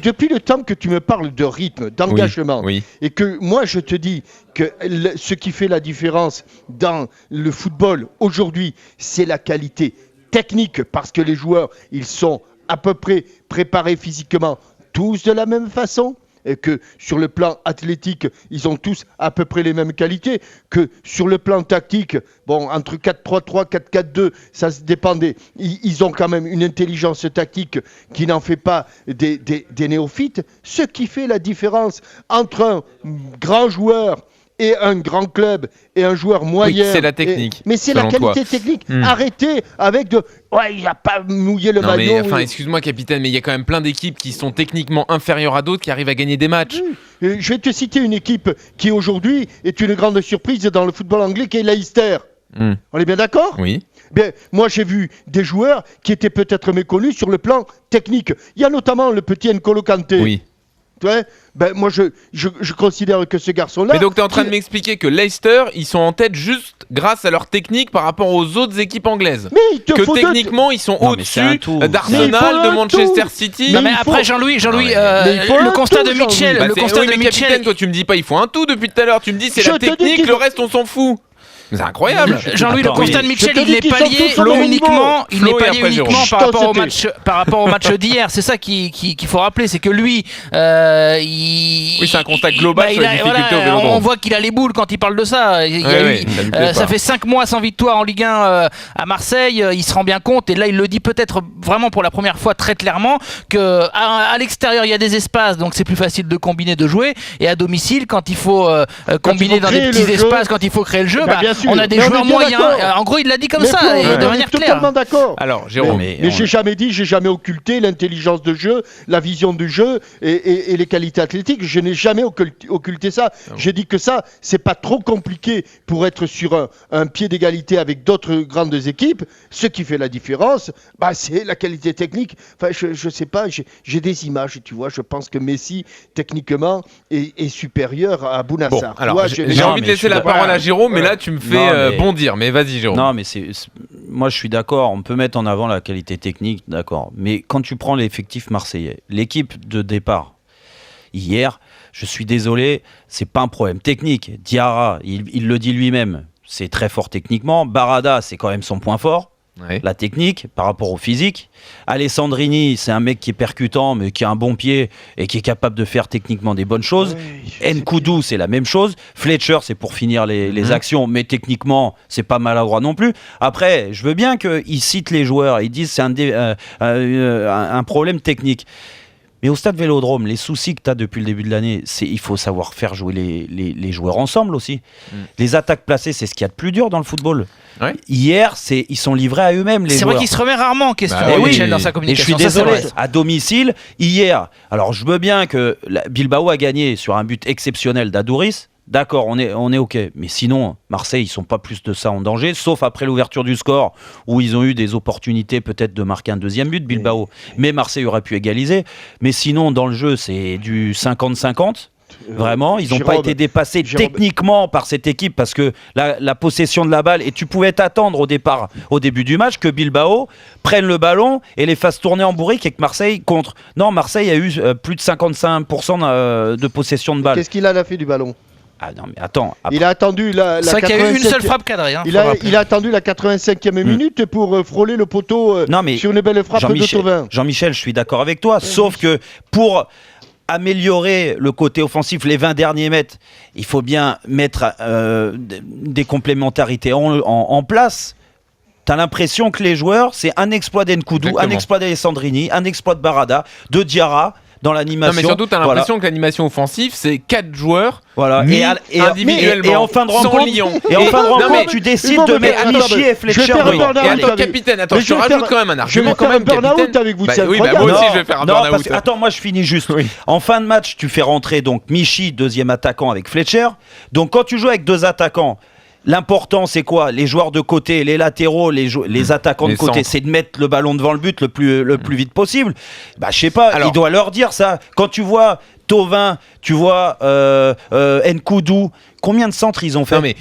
Depuis le temps que tu me parles de rythme, d'engagement, et que moi je te dis que ce qui fait la différence dans le football aujourd'hui, c'est la qualité technique, parce que les joueurs, ils sont à peu près préparés physiquement tous de la même façon, et que sur le plan athlétique, ils ont tous à peu près les mêmes qualités, que sur le plan tactique, bon, entre 4-3-3, 4-4-2, ça se dépendait. Ils ont quand même une intelligence tactique qui n'en fait pas des néophytes. Ce qui fait la différence entre un grand joueur et un grand club et un joueur moyen. Oui, c'est la technique. Mais c'est la qualité technique. Arrêtez avec de... Ouais, il n'a pas mouillé le maillot. Mais, enfin, excuse-moi, capitaine, mais il y a quand même plein d'équipes qui sont techniquement inférieures à d'autres qui arrivent à gagner des matchs. Je vais te citer une équipe qui aujourd'hui est une grande surprise dans le football anglais, qui est Leicester. On est bien d'accord ? Oui. Bien, moi, j'ai vu des joueurs qui étaient peut-être méconnus sur le plan technique. Il y a notamment le petit N'Golo Kanté. Oui. Ouais, ben moi je considère que ce garçon-là... Mais donc tu es en train de m'expliquer que Leicester, ils sont en tête juste grâce à leur technique par rapport aux autres équipes anglaises. Mais que techniquement ils sont au-dessus d'Arsenal, de Manchester City. Non mais après Jean-Louis, le constat de Mitchell, le constat de Mitchell... Capitaine, toi tu me dis pas il faut un tout depuis tout à l'heure, tu me dis c'est la technique, le reste on s'en fout. C'est incroyable. Jean-Louis, le constat de Mitchell, il n'est pas lié uniquement par rapport au match d'hier. C'est ça qu'il faut rappeler, c'est que lui, oui, c'est un constat global sur les difficultés au Vélodrome. On voit qu'il a les boules quand il parle de ça. Ça fait 5 mois sans victoire en Ligue 1 à Marseille. Il se rend bien compte, et là il le dit peut-être vraiment pour la première fois très clairement, que à l'extérieur il y a des espaces, donc c'est plus facile de combiner, de jouer, et à domicile quand il faut combiner dans des petits espaces, quand il faut créer le jeu, on a des joueurs moyens. En gros, il l'a dit comme ça, de manière claire. Totalement d'accord. Alors, Jérôme, mais j'ai jamais occulté l'intelligence de jeu, la vision du jeu et les qualités athlétiques. Je n'ai jamais occulté ça. J'ai dit que ça, c'est pas trop compliqué pour être sur un pied d'égalité avec d'autres grandes équipes. Ce qui fait la différence, c'est la qualité technique. Enfin, je sais pas, j'ai des images, tu vois. Je pense que Messi, techniquement, est supérieur à Bounassar. Bon, alors, j'ai envie de laisser la parole à Jérôme, mais là, tu me fais bondir. Mais vas-y, Jérôme. Non, mais moi, je suis d'accord. On peut mettre en avant la qualité technique, d'accord. Mais quand tu prends l'effectif marseillais, l'équipe de départ, hier, je suis désolé, c'est pas un problème technique. Diarra, il le dit lui-même, c'est très fort techniquement. Barada, c'est quand même son point fort. La technique par rapport au physique. Alessandrini, c'est un mec qui est percutant mais qui a un bon pied et qui est capable de faire techniquement des bonnes choses. Nkoudou, c'est la même chose. Fletcher, c'est pour finir les actions, mais techniquement c'est pas maladroit non plus. Après, je veux bien qu'ils citent les joueurs, ils disent c'est un problème technique. Mais au stade Vélodrome, les soucis que tu as depuis le début de l'année, il faut savoir faire jouer les joueurs ensemble aussi. Les attaques placées, c'est ce qu'il y a de plus dur dans le football. Hier, ils sont livrés à eux-mêmes, les joueurs. C'est vrai qu'il se remet rarement en question dans sa communication. Et je suis désolé, à domicile, hier, alors je veux bien que Bilbao a gagné sur un but exceptionnel d'Adouris. D'accord, on est OK. Mais sinon, Marseille, ils sont pas plus de ça en danger, sauf après l'ouverture du score, où ils ont eu des opportunités peut-être de marquer un deuxième but, Bilbao. Mais Marseille aurait pu égaliser. Mais sinon, dans le jeu, c'est du 50-50. Vraiment, ils n'ont pas été dépassés techniquement par cette équipe, parce que la possession de la balle, et tu pouvais t'attendre au début du match, que Bilbao prenne le ballon et les fasse tourner en bourrique, et que Marseille contre. Non, Marseille a eu plus de 55% de possession de balle. Qu'est-ce qu'il a fait du ballon ? Ah non, mais attends. Il a attendu la c'est vrai qu'il y a eu une seule frappe cadrée. Hein, il a attendu la 85e minute pour frôler le poteau sur une belle frappe de Thauvin. Jean-Michel, je suis d'accord avec toi, sauf que pour améliorer le côté offensif, les 20 derniers mètres, il faut bien mettre des complémentarités en place. T'as l'impression que les joueurs, c'est un exploit d'Nkoudou, un exploit d'Alessandrini, un exploit de Barada, de Diarra. Dans l'animation. Non, mais surtout, t'as l'impression que l'animassion offensive, c'est 4 joueurs mis individuellement. Et en fin de rencontre, tu décides de mettre Michi et Fletcher. Attends, capitaine, je te rajoute quand même un argument. Je vais faire un burn-out avec vous. Moi aussi, je vais faire un burn-out. Attends, moi, je finis juste. En fin de match, tu fais rentrer donc Michi, deuxième attaquant, avec Fletcher. Donc, quand tu joues avec deux attaquants, l'important, c'est quoi ? Les joueurs de côté, les latéraux, les attaquants de côté, c'est de mettre le ballon devant le but le plus vite possible. Je sais pas, il doit leur dire ça. Quand tu vois Thauvin, tu vois Nkoudou, combien de centres ils ont fait ? Non, mais